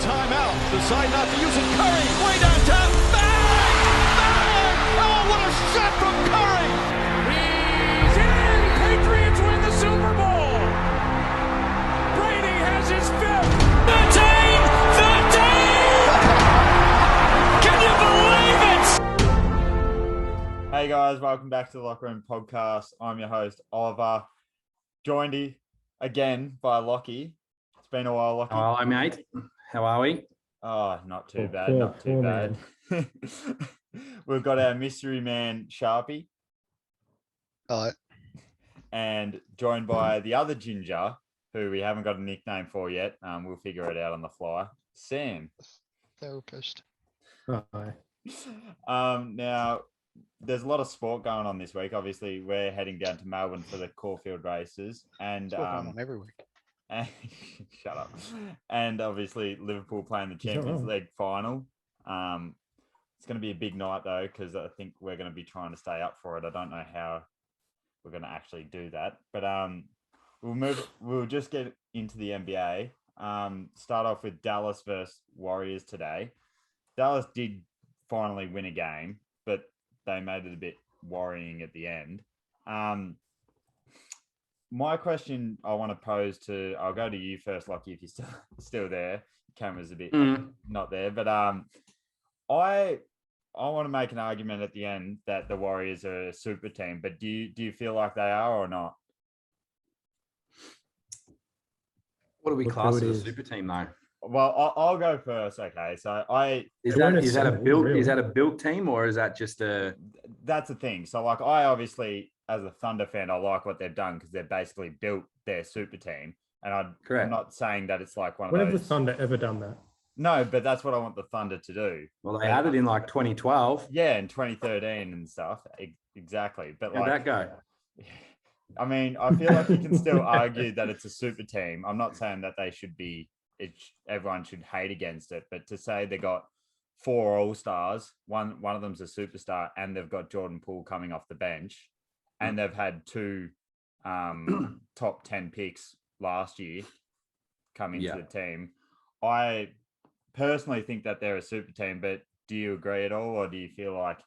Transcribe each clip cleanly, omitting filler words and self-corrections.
timeout. Decide not to use it. Curry, way downtown. Bang! Bang! Oh, what a shot from Curry! He's in! Patriots win the Super Bowl! Brady has his fifth! 13! 13! Can you believe it? Hey guys, welcome back to the Locker Room Podcast. I'm your host, Oliver, joined again by Lachie. It's been a while, Lachie. Hello, mate. How are we? Oh, not too bad, not too bad. We've got our mystery man, Sharpie. Hello. And joined by the other ginger, who we haven't got a nickname for yet. We'll figure it out on the fly. Sam. Therapist. Hi. Now, there's a lot of sport going on this week. Obviously, we're heading down to Melbourne for the Caulfield races. And It's going on every week. shut up. And obviously, Liverpool playing the Champions League final. It's going to be a big night, though, because I think we're going to be trying to stay up for it. I don't know how we're going to actually do that. But we'll just get into the NBA. Start off with Dallas versus Warriors today. Dallas did finally win a game, but they made it a bit worrying at the end. My question I want to pose to, I'll go to you first, Lachie, if you're still there. Camera's a bit not there, but I want to make an argument at the end that the Warriors are a super team, but do you feel like they are or not? What do we class as a super team, though? Well, I'll go first. Okay, so is that a built team, or is that just a? That's the thing. So, like, I obviously, as a Thunder fan, I like what they've done because they've basically built their super team, and I'm not saying that it's like one of those. When have the Thunder ever done that? No, but that's what I want the Thunder to do. Well, they had it in like 2012. Yeah, in 2013 and stuff. Exactly. But how'd that go? I mean, I feel like you can still argue that it's a super team. I'm not saying that they should be. Everyone should hate against it, but to say they got 4 All-Stars, one of them's a superstar, and they've got Jordan Poole coming off the bench, and they've had 2 top 10 picks last year come into the team. I personally think that they're a super team, but do you agree at all, or do you feel like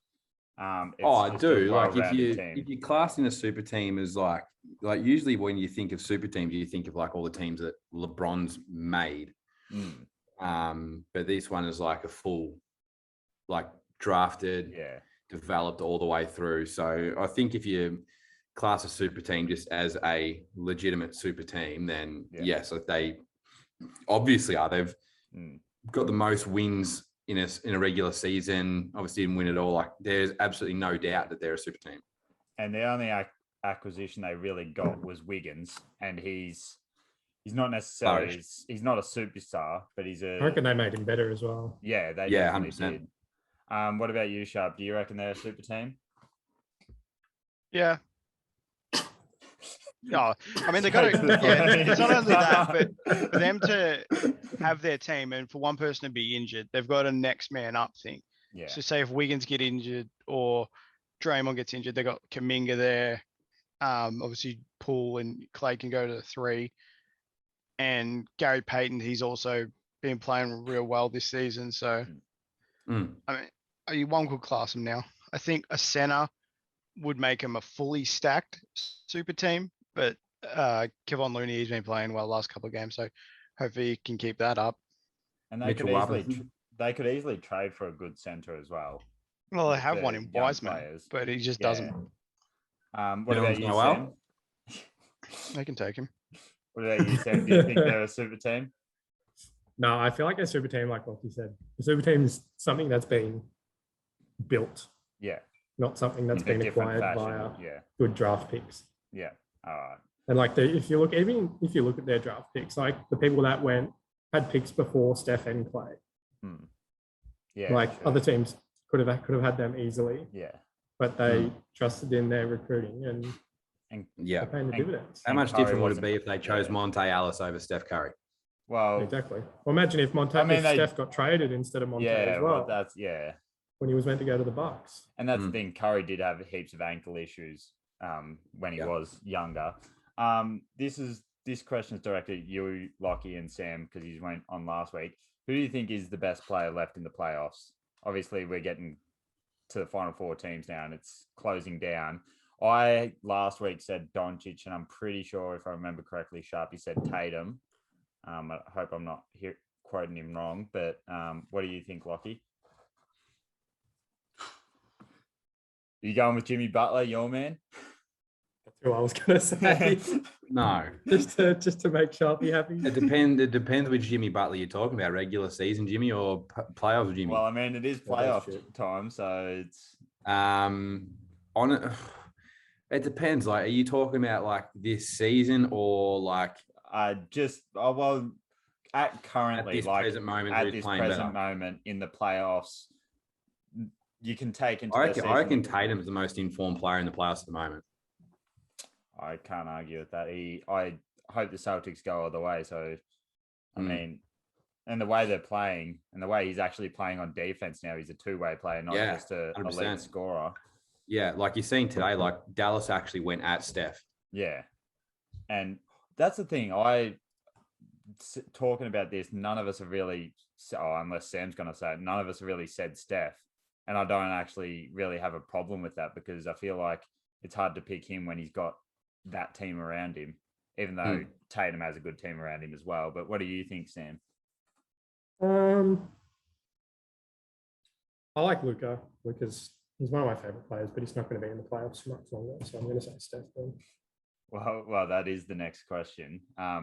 I do. Like if you class in a super team as like usually when you think of super teams, you think of like all the teams that LeBron's made. But this one is like a full, like drafted, developed all the way through. So I think if you class a super team just as a legitimate super team, then yes, like they obviously are. They've got the most wins in a regular season. Obviously didn't win it all. Like there's absolutely no doubt that they're a super team. And the only acquisition they really got was Wiggins, and he's not necessarily he's not a superstar, but he's a. I reckon they made him better as well. Yeah, they definitely 100%. Did. What about you, Sharp? Do you reckon they're a super team? Yeah. No, I mean they got to. It's not only that, but for them to have their team and for one person to be injured, they've got a next man up thing. Yeah. So say if Wiggins get injured or Draymond gets injured, they got Kuminga there. Obviously Poole and Clay can go to the 3, and Gary Payton. He's also been playing real well this season. So I mean, one could class them now. I think a center would make him a fully stacked super team. But Kevon Looney, he's been playing well last couple of games, so hopefully he can keep that up. And they could easily trade for a good center as well. Well, they have one in Wiseman, but he just doesn't. What about you, Sam? They can take him. What about you, Sam? Do you think they're a super team? No, I feel like a super team, like you said. The super team is something that's been built. Yeah. Not something that's been acquired via good draft picks. Yeah. All right. And like if you look at their draft picks, like the people that had picks before Steph and Clay. Yeah. Like other teams could have had them easily. Yeah. But they trusted in their recruiting and they're paying the dividends. How much different would it be if they chose Monte Ellis over Steph Curry? Well, exactly. Well, imagine if Steph got traded instead of Monte as well. When he was meant to go to the Bucks. And that's the thing. Curry did have heaps of ankle issues when he was younger. This question is directed at you, Lachie and Sam, because he went on last week. Who do you think is the best player left in the playoffs? Obviously, we're getting to the final 4 teams now, and it's closing down. I last week said Doncic, and I'm pretty sure, if I remember correctly, Sharpie said Tatum. I hope I'm not quoting him wrong, but what do you think, Lachie? Are you going with Jimmy Butler, your man? That's who I was going to say. No. Just to make Sharpie happy. It depends which Jimmy Butler you're talking about, regular season Jimmy or playoffs Jimmy. Well, I mean, it is playoff time, so it's... It depends. Like, are you talking about like this season or like... at this present moment in the playoffs, you can take into... I reckon Tatum's the most informed player in the playoffs at the moment. I can't argue with that. I hope the Celtics go all the way. So, I mean, and the way they're playing and the way he's actually playing on defense now, he's a two-way player, not just a elite scorer. Yeah, like you're seeing today, like Dallas actually went at Steph. Yeah. And that's the thing. Talking about this, none of us have really, unless Sam's going to say it, none of us have really said Steph. And I don't actually really have a problem with that because I feel like it's hard to pick him when he's got that team around him, even though Tatum has a good team around him as well. But what do you think, Sam? I like Luka. He's one of my favorite players, but he's not going to be in the playoffs for much longer. So I'm going to say Steph then. Well, that is the next question.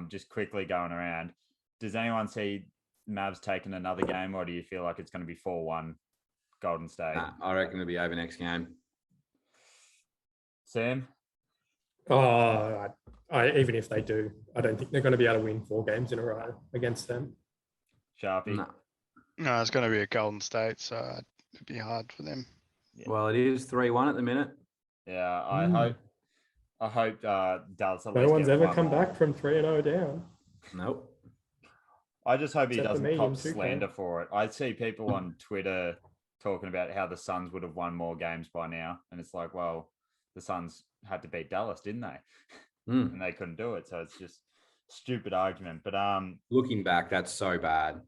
Just quickly going around, does anyone see Mavs taking another game, or do you feel like it's going to be 4-1 Golden State? I reckon it'll be over next game. Sam? Even if they do, I don't think they're going to be able to win 4 games in a row against them. Sharpie? No, it's going to be a Golden State, so it'd be hard for them. Yeah. Well, it is 3-1 at the minute. Yeah, I hope Dallas. No one's ever come back from 3-0 down. Nope. I just hope he doesn't cop slander for it. I see people on Twitter talking about how the Suns would have won more games by now, and it's like, well, the Suns had to beat Dallas, didn't they? And they couldn't do it, so it's just stupid argument. But looking back, that's so bad.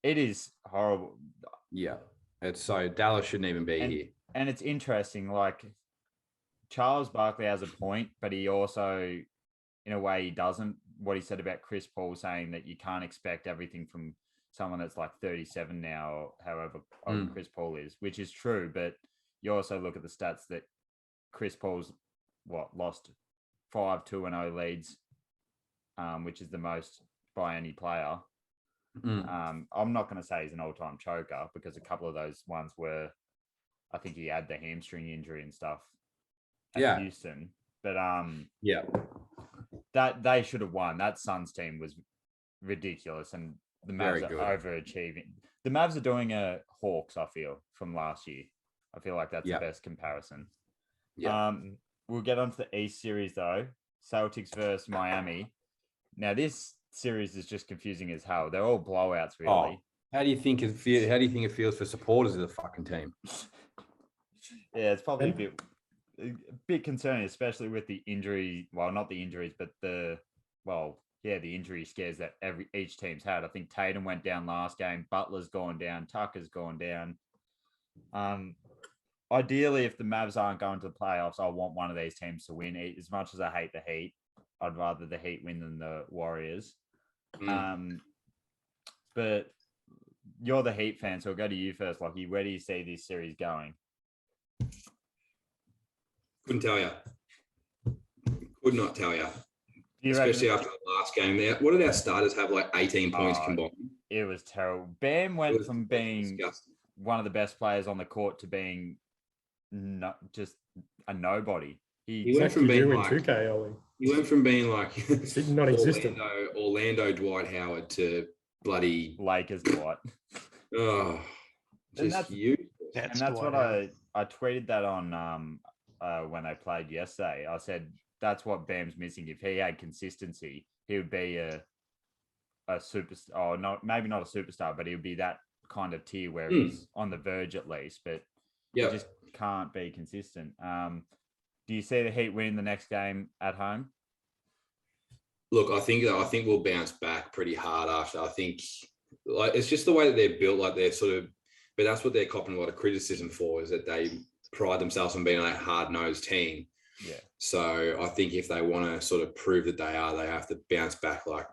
It is horrible. Yeah, it's so Dallas shouldn't even be here. And it's interesting, like Charles Barkley has a point, but he also, in a way, he doesn't. What he said about Chris Paul, saying that you can't expect everything from someone that's like 37 now, or however old Chris Paul is, which is true. But you also look at the stats that Chris Paul's lost 5 2-0 leads, which is the most by any player. I'm not going to say he's an all-time choker because a couple of those ones were, I think he had the hamstring injury and stuff at Houston. But that they should have won. That Suns team was ridiculous, and the Mavs are overachieving. The Mavs are doing a Hawks, I feel, from last year. I feel like that's the best comparison. Yeah. We'll get on to the East series though. Celtics versus Miami. Now this series is just confusing as hell. They're all blowouts, really. How do you think it feels for supporters of the fucking team? Yeah, it's probably a bit concerning, especially with the injury. Well, not the injuries, but the injury scares that each team's had. I think Tatum went down last game. Butler's gone down. Tucker's gone down. Ideally, if the Mavs aren't going to the playoffs, I want one of these teams to win. As much as I hate the Heat, I'd rather the Heat win than the Warriors. But you're the Heat fan, so I'll go to you first, Lachie. Where do you see this series going? Couldn't tell you. Could not tell you. Especially after the last game there. What did our starters have, like 18 points combined? It was terrible. Bam went from being one of the best players on the court to being just a nobody. He went from being like 2K, Ollie. He went from being like non-existent Orlando Dwight Howard to bloody Lakers Dwight. Just you. And that's what I tweeted that on when they played yesterday. I said that's what Bam's missing. If he had consistency, he would be a superstar. Oh, maybe not a superstar, but he would be that kind of tier where he's on the verge at least. But he just can't be consistent. Do you see the Heat winning the next game at home? Look, I think we'll bounce back pretty hard after. I think like it's just the way that they're built. Like they're sort of, but that's what they're copping a lot of criticism for, is that they pride themselves on being a hard-nosed team. Yeah. So I think if they want to sort of prove that they are, they have to bounce back like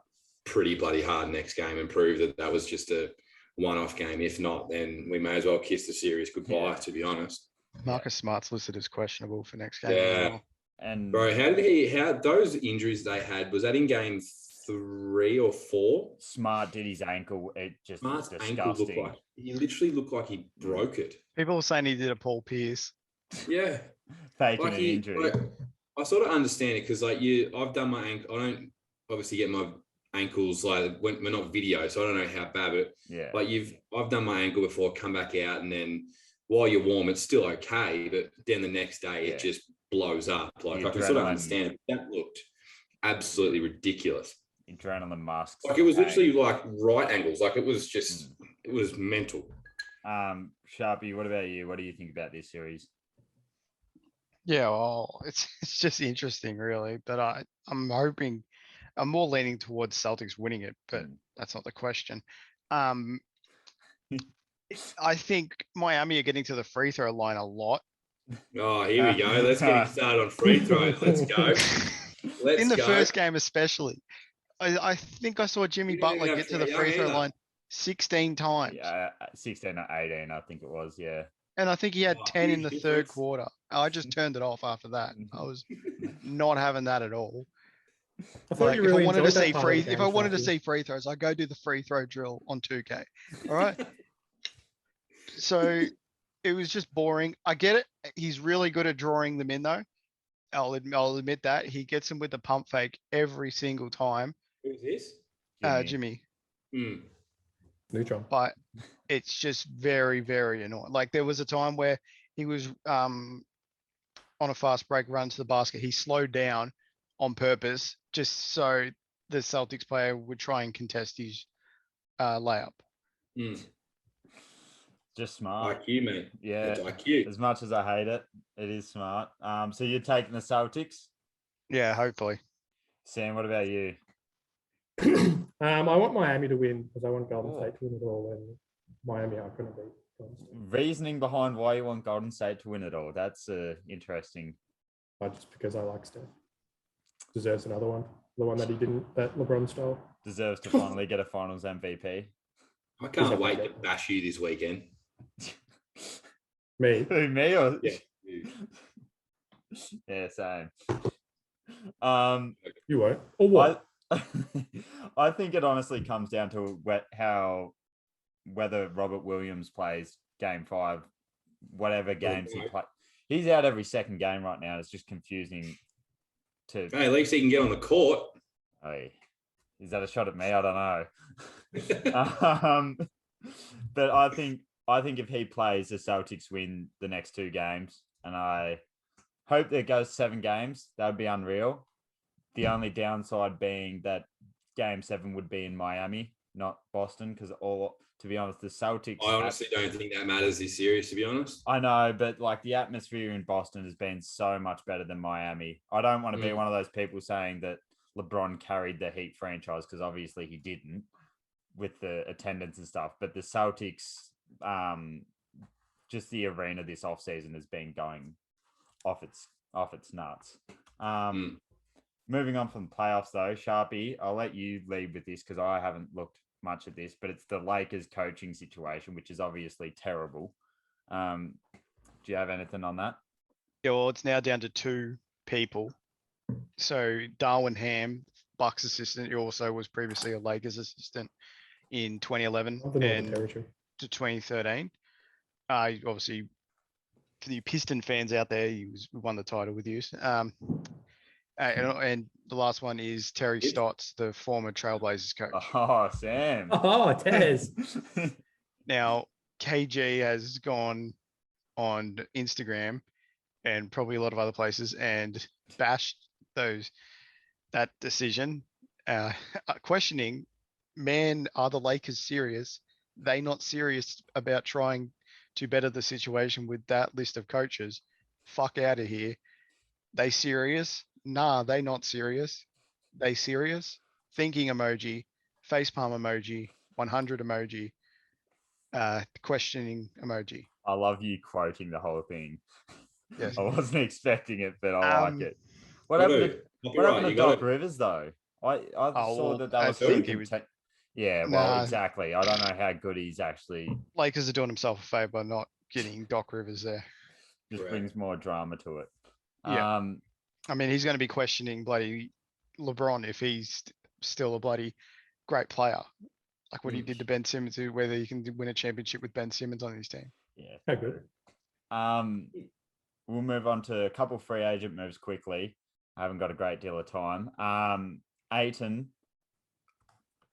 pretty bloody hard next game and prove that that was just a one-off game. If not, then we may as well kiss the series goodbye, to be honest. Marcus Smart's listed as questionable for next game. Yeah. Well. And bro, how those injuries they had, was that in game 3 or 4? Smart did his ankle. It just Smart's disgusting. ankle looked like he literally looked like he broke it. People were saying he did a Paul Pierce. Yeah. Faking Like an injury. Like, I sort of understand it because like I've done my ankle. I don't obviously get my ankles like when we're not video, so I don't know how bad. But yeah, like I've done my ankle before, come back out, and then while you're warm, it's still okay. But then the next day, it just blows up. Like I can sort of understand it. That looked absolutely ridiculous. Adrenaline masks. Like it was literally like right angles. Like it was just it was mental. Sharpie, what about you? What do you think about this series? Yeah, well, it's just interesting, really. But I'm hoping, I'm more leaning towards Celtics winning it, but that's not the question. I think Miami are getting to the free throw line a lot. Oh, here we go. Let's get started on free throws. Let's go. In the first game, especially, I think I saw Jimmy Butler get to the free throw line 16 times. Yeah, 16 or 18, I think it was. Yeah. And I think he had 10 in the third quarter. I just turned it off after that. I was not having that at all. I thought you really enjoyed that part of the game, if I wanted to Sharpie. see free throws, I'd go do the free throw drill on 2K. All right. So it was just boring. I get it. He's really good at drawing them in, though. I'll admit that. He gets them with the pump fake every single time. Who's this? Jimmy. Neutron. But it's just very, very annoying. Like there was a time where he was on a fast break run to the basket. He slowed down on purpose just so the Celtics player would try and contest his layup. Just smart. IQ, mate. Yeah. It's IQ. As much as I hate it, it is smart. So you're taking the Celtics? Yeah, hopefully. Sam, what about you? I want Miami to win because I want Golden State to win it all, and Miami are going to beat Golden State. Reasoning behind why you want Golden State to win it all. That's interesting. Just because I like Steph. Deserves another one. The one that he didn't, that LeBron stole. Deserves to finally get a Finals MVP. I can't wait to bash you this weekend. Me? Who, me or? Yeah. Yeah, same. You won't. Or what? I think it honestly comes down to whether Robert Williams plays game 5, whatever games he plays. He's out every second game right now. It's just confusing. Hey, at least he can get on the court. Hey, is that a shot at me? I don't know. But I think if he plays, the Celtics win the next 2 games, and I hope that it goes 7 games. That would be unreal. The only downside being that game 7 would be in Miami, not Boston, because to be honest, the Celtics. I honestly don't think that matters this series, to be honest. I know, but like the atmosphere in Boston has been so much better than Miami. I don't want to be one of those people saying that LeBron carried the Heat franchise, because obviously he didn't with the attendance and stuff. But the Celtics, just the arena this offseason has been going off its nuts. Moving on from the playoffs, though, Sharpie, I'll let you lead with this because I haven't looked much at this, but it's the Lakers coaching situation, which is obviously terrible. Do you have anything on that? Yeah, well, it's now down to 2 people. So Darwin Ham, Bucks assistant, who also was previously a Lakers assistant in 2011 and to 2013. Obviously, for the Piston fans out there, he won the title with you. And the last one is Terry Stotts, the former Trailblazers coach. Oh, Sam. Oh, Tez. Now, KG has gone on Instagram and probably a lot of other places and bashed that decision, questioning, man, are the Lakers serious? They not serious about trying to better the situation with that list of coaches? Fuck out of here. They serious? Nah, they not serious. They serious? Thinking emoji, facepalm emoji, 100 emoji, questioning emoji. I love you quoting the whole thing. Yes. I wasn't expecting it, but I like it. What happened to Doc Rivers, though? I saw that was still Yeah, well, exactly. I don't know how good he's actually. Lakers are doing himself a favor not getting Doc Rivers there. Just brings more drama to it. Yeah. I mean, he's going to be questioning bloody LeBron if he's still a bloody great player. Like what he did to Ben Simmons, whether he can win a championship with Ben Simmons on his team. Yeah. How good. We'll move on to a couple free agent moves quickly. I haven't got a great deal of time. Ayton,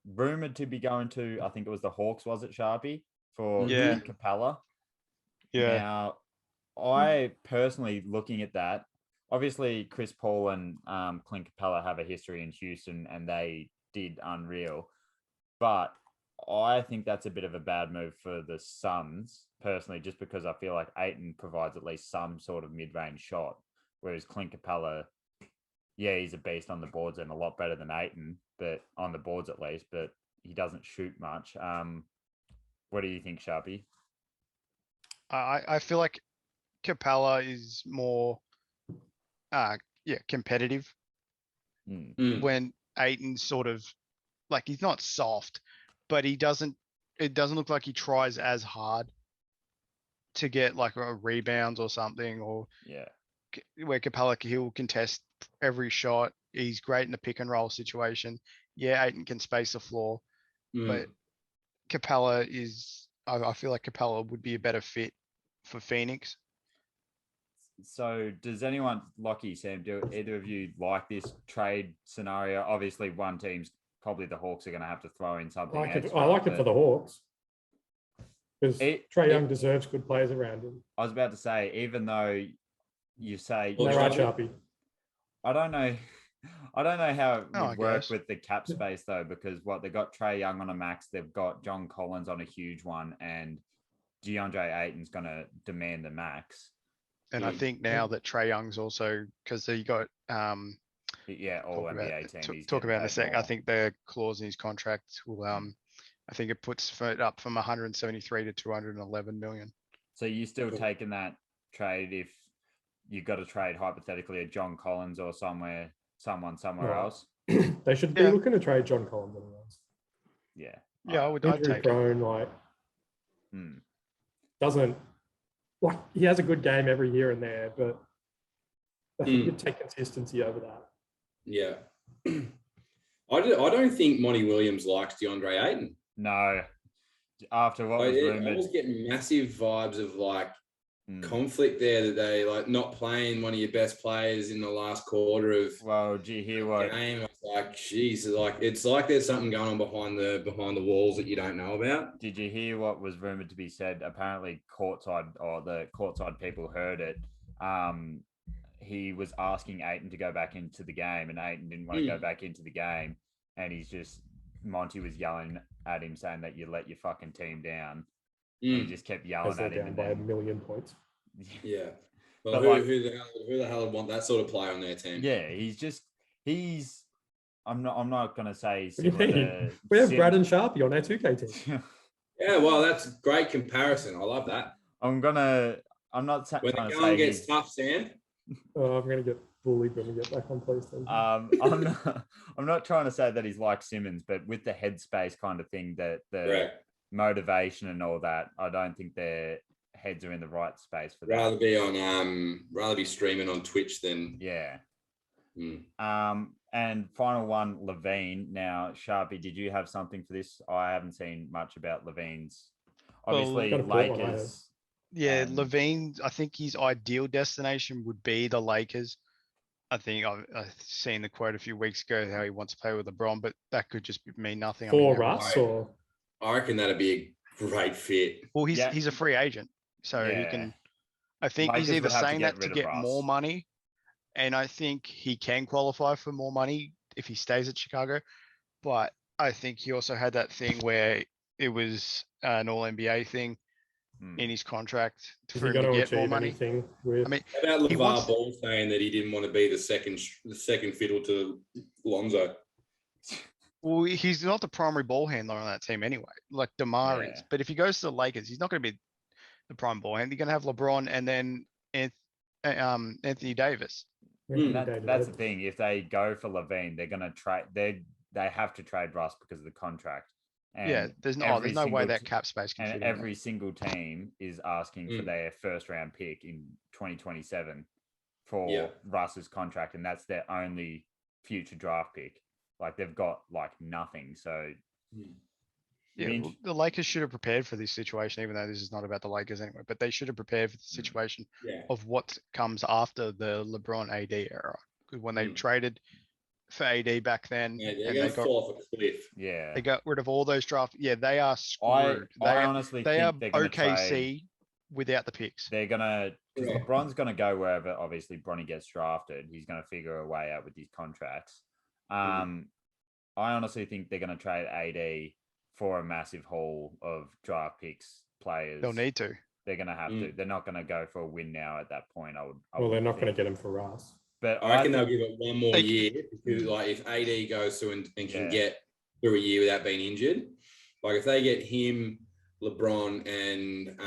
rumored to be going to, I think it was the Hawks, was it, Sharpie? For Capella. Yeah. Now, I personally, looking at that, obviously Chris Paul and Clint Capella have a history in Houston and they did unreal. But I think that's a bit of a bad move for the Suns, personally, just because I feel like Ayton provides at least some sort of mid-range shot, whereas Clint Capella, he's a beast on the boards and a lot better than Ayton, but on the boards at least, but he doesn't shoot much. What do you think, Sharpie? I feel like Capella is more, competitive. When Ayton's sort of like, he's not soft, but it doesn't look like he tries as hard to get like a rebounds or something, or where Capella, he'll contest every shot. He's great in the pick and roll situation. Yeah, Ayton can space the floor, but Capella is, I feel like Capella would be a better fit for Phoenix. So does anyone, Lachie, Sam, do either of you like this trade scenario? Obviously one team's probably the Hawks are going to have to throw in something extra. I like it for the Hawks. Because Trae Young deserves good players around him. I was about to say, even though you say... Sharpie. I don't know how it would work with the cap space, though, because they got Trae Young on a max, they've got John Collins on a huge one, and DeAndre Ayton's going to demand the max. And I think now that Trae Young's also, because he got... all NBA team. Talk about in a sec. I think the clause in his contract will... I think it puts it up from 173 to 211 million. So you still taking that trade if you got to trade hypothetically a John Collins or someone somewhere else? They should be looking to trade John Collins anyways. Yeah, I would. I'd take prone, doesn't he has a good game every here and there, but I think you'd take consistency over that. Yeah, I don't think Monty Williams likes DeAndre Ayton. No, after what was rumored, I was getting massive vibes of conflict there, that they not playing one of your best players in the last quarter of. Well, did you hear what? Game. I was like, geez, it's like there's something going on behind the walls that you don't know about. Did you hear what was rumored to be said? Apparently, the courtside people heard it. He was asking Ayton to go back into the game, and Ayton didn't want to go back into the game, and Monty was yelling at him saying that you let your fucking team down. He just kept yelling at him. Down by 1 million points. Yeah. Well, who the hell would want that sort of player on their team? Yeah, he's. I'm not going to say. We have Brad and Sharpie on our 2K team. Yeah, well, that's a great comparison. I love that. I'm not. When the going going gets tough, Sam. I'm going to get bullied when we get back on PlayStation. I'm not trying to say that he's like Simmons, but with the headspace kind of thing, that the motivation and all that, I don't think their heads are in the right space for that. Rather be streaming on Twitch than And final one, Lavine. Now, Sharpie, did you have something for this? I haven't seen much about Lavine's. Obviously, Lakers. Yeah, Lavine, I think his ideal destination would be the Lakers. I think I've seen the quote a few weeks ago how he wants to play with LeBron, but that could just mean nothing. For Russ, or I reckon that'd be a great fit. Well, he's a free agent, so he can. I think Lakers he's either saying that to get more money, and I think he can qualify for more money if he stays at Chicago. But I think he also had that thing where it was an All NBA thing in his contract for him to get more money. With... I mean, how about LeVar Ball saying that he didn't want to be the second fiddle to Lonzo? Well, he's not the primary ball handler on that team anyway, like DeMar is. But if he goes to the Lakers, he's not going to be the prime ball handler. You're going to have LeBron and then Anthony Davis. That's the thing. If they go for Lavine, they're going to trade. They have to trade Russ because of the contract. And there's no way that cap space can fit in every single team is asking for their first round pick in 2027 for Russ's contract, and that's their only future draft pick. Like they've got like nothing. So the Lakers should have prepared for this situation, even though this is not about the Lakers anyway. But they should have prepared for the situation of what comes after the LeBron AD era. Because when they traded for AD back then, they're going to fall off a cliff. Yeah, they got rid of all those draft. Yeah, they are screwed. I honestly they think are they're OKC trade. without the picks. They're gonna because LeBron's gonna go wherever obviously Bronny gets drafted. He's gonna figure a way out with these contracts. I honestly think they're gonna trade AD for a massive haul of draft picks players. They'll need to. They're gonna have to. They're not gonna go for a win now at that point. They're not gonna get him for Russ. But I reckon they'll give it one more year because, like, if AD goes through and can get through a year without being injured, like if they get him, LeBron, and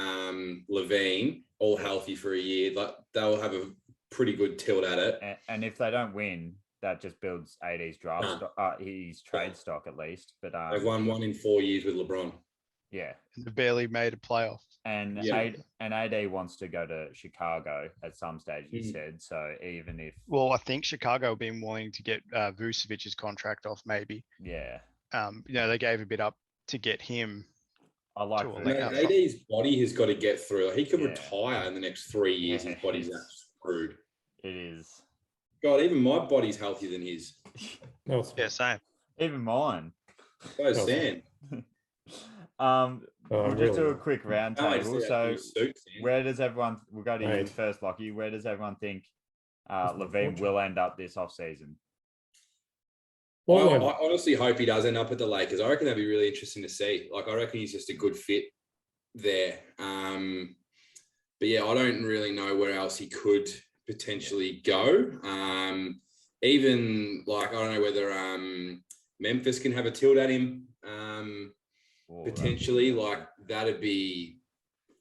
Lavine all healthy for a year, like they'll have a pretty good tilt at it. And if they don't win, that just builds AD's draft stock, his trade stock at least. But they've won 1 in 4 years with LeBron. Yeah, and they barely made a playoff. And AD wants to go to Chicago at some stage, he said. So even if I think Chicago have been wanting to get Vucevic's contract off, maybe. Yeah. They gave a bit up to get him. I like AD's body has got to get through. Like, he could retire in the next 3 years. His body's that screwed. It is. God, even my body's healthier than his. Yeah, same. Even mine. So Sam. We'll just do a quick round table. So where does everyone, we'll go to you first, Lachie. Where does everyone think Lavine will end up this offseason? I honestly hope he does end up at the Lakers. I reckon that'd be really interesting to see. Like, I reckon he's just a good fit there. But yeah, I don't really know where else he could potentially go. Even like, I don't know whether Memphis can have a tilt at him. Potentially, like that'd be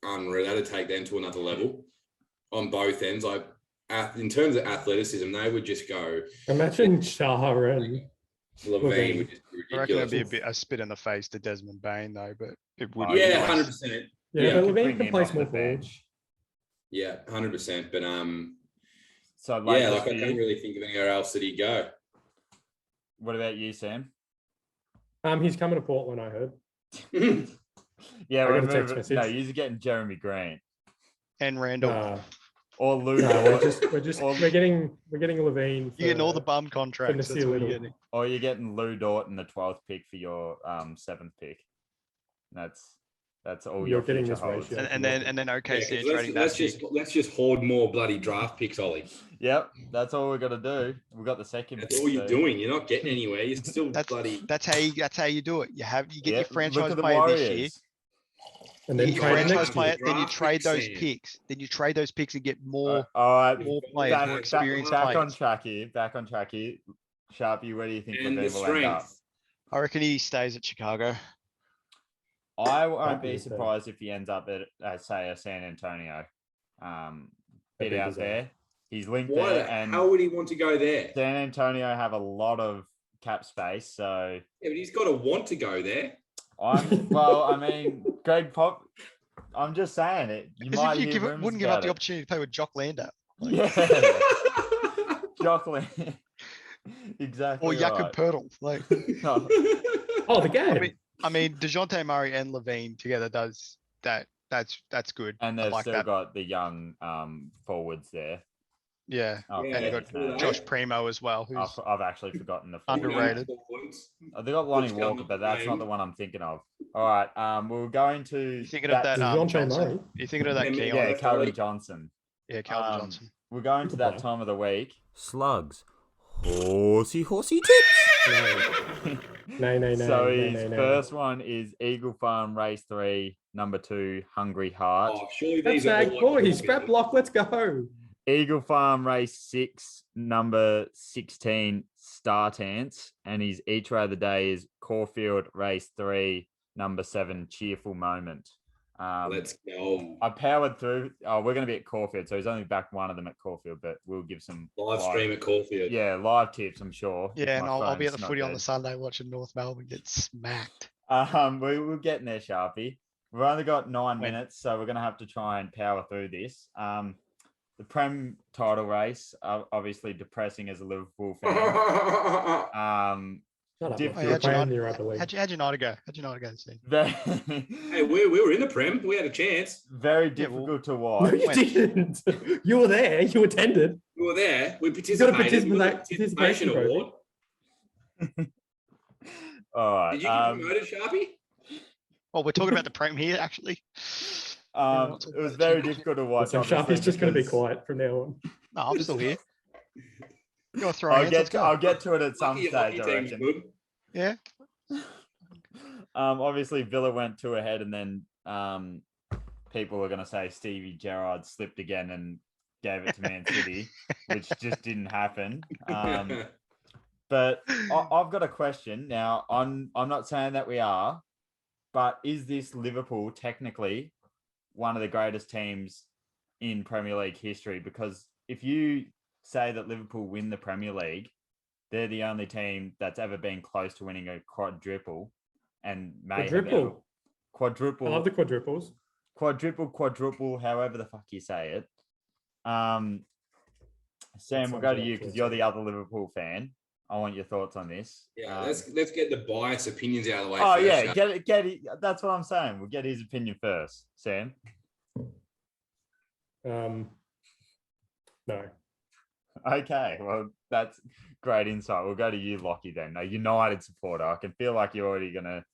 unreal. That'd take them to another level on both ends. Like in terms of athleticism, they would just go. Imagine Shah and Lavine would just be ridiculous. I reckon it'd be a spit in the face to Desmond Bain though, but it would. 100%. Yeah, but Lavine can play small forward. Yeah, 100%. But so I don't really think of anywhere else that he'd go. What about you, Sam? He's coming to Portland, I heard. Yeah, you're getting Jeremy Grant and Randall or Lou. We're getting Lavine. You're getting all the bum contracts. That's what you're getting. Or you're getting Lou Dort in the 12th pick for your 7th pick. That's all you're getting. This ratio, and then OKC trading that. Let's just hoard more bloody draft picks, Ollie. Yep, that's all we're gonna do. We got the second. That's all you're doing. You're not getting anywhere. You're still bloody. That's how you do it. You get your franchise player this year. And then you trade those picks. Then you trade those picks and get more. More players, more experienced players. Back on track here. Sharpie, where do you think Lavine will end up? I reckon he stays at Chicago. I won't be surprised if he ends up at say a San Antonio, bit out there. He's linked there. And how would he want to go there? San Antonio have a lot of cap space, so yeah, but he's got to want to go there. Greg Pop. I'm just saying it. Wouldn't give up the opportunity to play with Jock Lander. Yeah, Jock Lander. Exactly. Or Jakob Poeltl. Like, the game. I mean, DeJounte Murray and Lavine together does that. That's good. And they've still got the young forwards there. Yeah, and they got Josh Primo as well. Who's I've actually forgotten the underrated. They got Lonnie Walker, but that's not the one I'm thinking of. All right, we're going to. You thinking of that? You thinking of that? Yeah, Calvin Johnson. Yeah, Calvin Johnson. We're going to that time of the week. Slugs. Horsey tips. No. So his first one is Eagle Farm Race 3, number 2, Hungry Heart. Oh, surely these are boys. Grab block. Let's go. Eagle Farm race 6, number 16, Stotts, and his each way of the day is Caulfield race 3, number 7, Cheerful Moment. Let's go. I powered through. Oh, we're going to be at Caulfield, so he's only backed one of them at Caulfield, but we'll give some live stream at Caulfield. Yeah, live tips, I'm sure. Yeah, and I'll be at the footy on the Sunday watching North Melbourne get smacked. We're getting there, Sharpie. We've only got 9 minutes, so we're going to have to try and power through this. The Prem title race, obviously depressing as a Liverpool fan. How'd your night go? How'd your night go, Steve? Hey, we were in the Prem. We had a chance. Very difficult to watch. No, you didn't. You were there. You attended. We were there. We participated. We got a participation award. All right. Did you get promoted, Sharpie? Oh, we're talking about the Prem here, actually. It was very difficult to watch. So Sharpie's just going to be quiet from now on. No, I'm still here. I'll get to it at some stage, I reckon. Yeah. Obviously Villa went 2 ahead, and then people are going to say Stevie Gerrard slipped again and gave it to Man City, which just didn't happen. But I've got a question now. I'm not saying that we are, but is this Liverpool technically one of the greatest teams in Premier League history? Because if you say that Liverpool win the Premier League, they're the only team that's ever been close to winning a quadruple, and quadruple. I love the quadruples. Quadruple, however the fuck you say it. Sam, we'll go to you because you're the other Liverpool fan. I want your thoughts on this. Yeah, let's get the biased opinions out of the way. Oh, first. Yeah, get it. That's what I'm saying. We'll get his opinion first. Sam? No. Okay, well, that's great insight. We'll go to you, Lachie, then. A United supporter. I can feel like you're already going to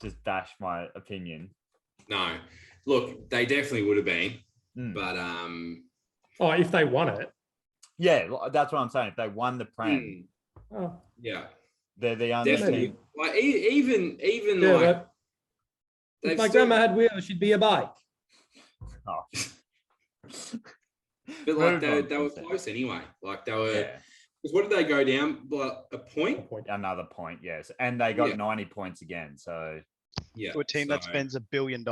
just bash my opinion. No. Look, they definitely would have been, but... Oh, if they won it. Yeah, that's what I'm saying. If they won the Prem. Oh. Yeah. They're the only team. Like, even yeah, like... If my grandma had wheels, she'd be a bike. Oh. But like they were close anyway. Like they were. Because what did they go down by a point? Another point, yes, and they got 90 points again. So to a team that spends $1 billion.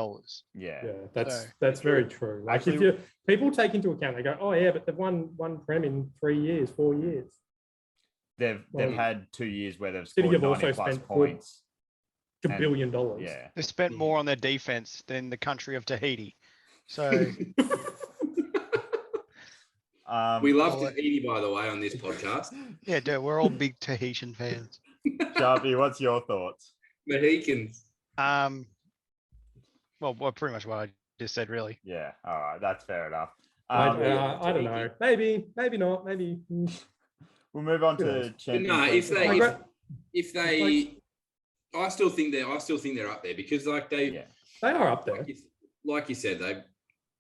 Yeah, that's very true. Like actually, if people take into account, they go, oh yeah, but they've won one Prem in 3 years, 4 years. They've had 2 years where they've scored 90 plus points. $1 billion. Yeah, they spent more on their defense than the country of Tahiti. So. We love Tahiti, by the way, on this podcast. Yeah, dude, we're all big Tahitian fans. Sharpie, what's your thoughts? Mohicans. Well, pretty much what I just said, really. Yeah, all right, that's fair enough. I don't know. Maybe not. Maybe. We'll move on to Champions. No, if they, I still think they're up there because like they are up there. Like you said, they.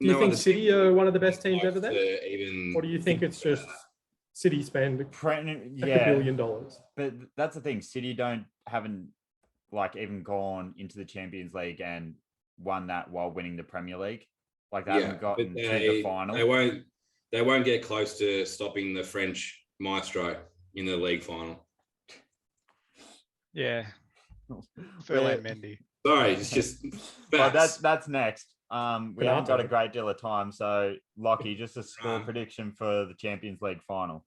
Do you think City are one of the best teams ever then? Or do you think it's just City spend $1 billion? But that's the thing. City haven't like even gone into the Champions League and won that while winning the Premier League. Like they haven't gotten to the final. They won't get close to stopping the French maestro in the league final. Yeah. Ferland Mendy. Sorry, it's just that's next. We haven't got a great deal of time, so Lachie, just a score prediction for the Champions League final.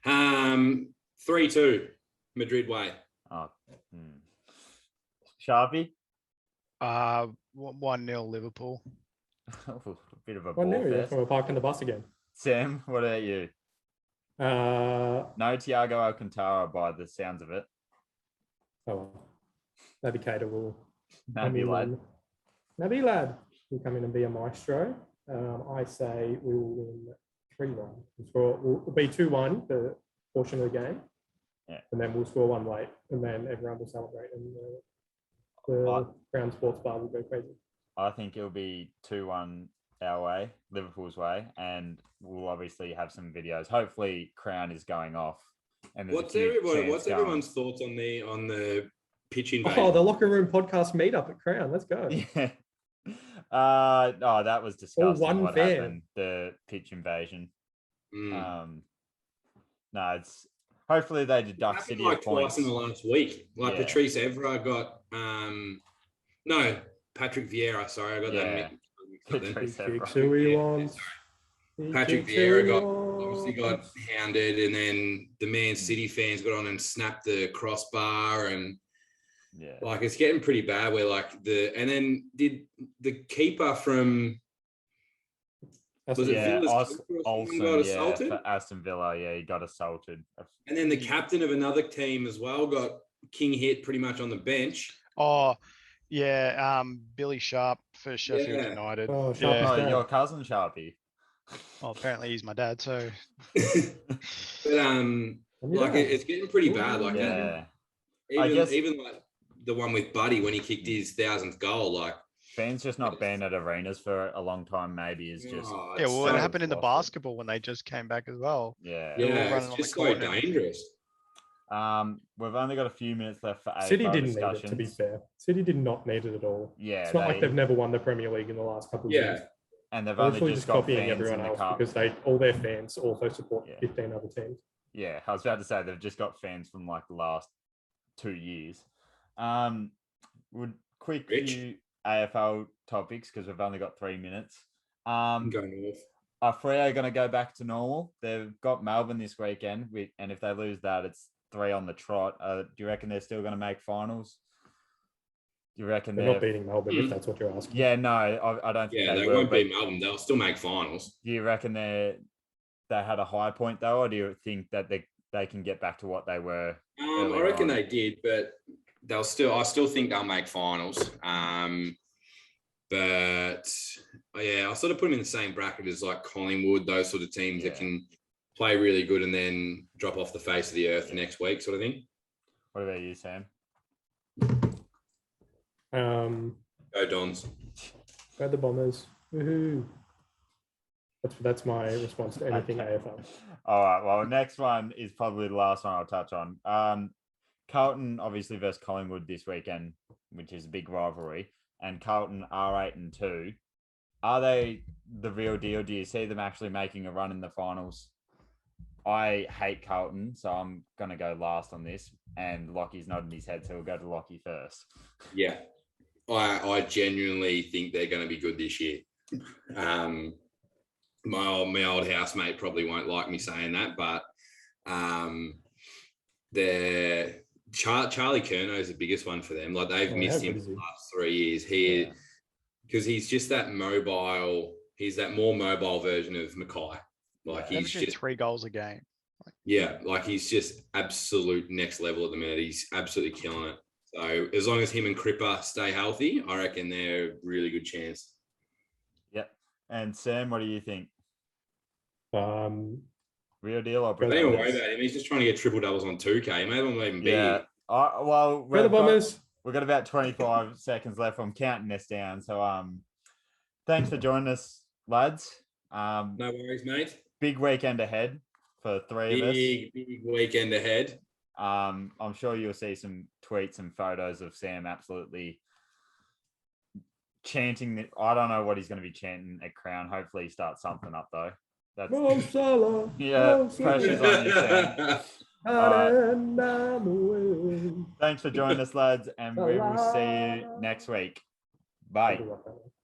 3-2, Madrid way. Sharpie? 1-0 Liverpool. A bit of a 1-0. We're parking the bus again. Sam, what about you? No Thiago Alcantara by the sounds of it. Oh, well. Maybe Cater will. Naby Lad will come in and be a maestro. I say we will win 3-1. We'll be 2-1 for a portion of the game. Yeah. And then we'll score one late. And then everyone will celebrate. And the Crown Sports Bar will go crazy. I think it'll be 2-1 our way, Liverpool's way. And we'll obviously have some videos. Hopefully Crown is going off. And what's everyone's thoughts on the pitch invasion? Oh, the locker room podcast meetup at Crown. Let's go. Yeah. Oh, that was disgusting. one what fan. happened? The pitch invasion. Mm. No, it's hopefully they deduct Happened City like of points. twice in the last week. Like Yeah. Patrice Evra got no, Patrick Vieira. Sorry, I got that mixed up then. Patrice He Evra. kicks who he wants. Patrick Vieira obviously got hounded, and then the Man City fans got on and snapped the crossbar, and like it's getting pretty bad. Where like and then did the keeper from Olsen, got assaulted? for Aston Villa, he got assaulted. And then the captain of another team as well got king hit pretty much on the bench. Oh, yeah, Billy Sharp for Sheffield United. Oh, your cousin Sharpie. Well, apparently he's my dad, so. But like it's getting pretty bad. Like even like the one with Buddy when he kicked his 1,000th goal, like. Fans just not been at arenas for a long time, maybe is just. Yeah, well, it happened in the basketball when they just came back as well. Yeah, it's just so dangerous. We've only got a few minutes left for City didn't need it, to be fair. City did not need it at all. Yeah, it's not like they've never won the Premier League in the last couple of years. And they've only just got copying fans everyone in the else cup because all their fans also support 15 other teams. Yeah, I was about to say they've just got fans from like the last 2 years. Quick few AFL topics because we've only got 3 minutes. Going off. Are Freo going to go back to normal? They've got Melbourne this weekend, and if they lose that, it's 3 on the trot. Do you reckon they're still going to make finals? Do you reckon they're not beating Melbourne if that's what you're asking? Yeah, no, I don't think they won't beat Melbourne. They'll still make finals. Do you reckon they had a high point though, or do you think that they can get back to what they were? I reckon they did, but I still think they'll make finals. But yeah, I'll sort of put them in the same bracket as like Collingwood, those sort of teams that can play really good and then drop off the face of the earth the next week, sort of thing. What about you, Sam? Go Dons. Go the Bombers. Woohoo. That's my response to anything AFL. All right. Well, next one is probably the last one I'll touch on. Carlton, obviously, versus Collingwood this weekend, which is a big rivalry. And Carlton are 8-2. Are they the real deal? Do you see them actually making a run in the finals? I hate Carlton, so I'm going to go last on this. And Lockie's nodding his head, so we'll go to Lockie first. Yeah. I genuinely think they're going to be good this year. My old housemate probably won't like me saying that, but Charlie Curnow is the biggest one for them. Like they've missed him for the last 3 years. Because he's just that mobile. He's that more mobile version of Mackay. Like he's just 3 goals a game. Like he's just absolute next level at the minute. He's absolutely killing it. So as long as him and Cripper stay healthy, I reckon they're a really good chance. Yep. And Sam, what do you think? Real deal or don't even worry about him. He's just trying to get triple doubles on 2K. Maybe I'm not even beat. Well, the Bombers. We've got about 25 seconds left. I'm counting this down. So thanks for joining us, lads. No worries, mate. Big weekend ahead for 3 of us. Big weekend ahead. I'm sure you'll see some tweets and photos of Sam absolutely chanting. I don't know what he's going to be chanting at Crown. Hopefully he starts something up though. That's pressure's on you, Sam. Thanks for joining us, lads, and we will see you next week. Bye.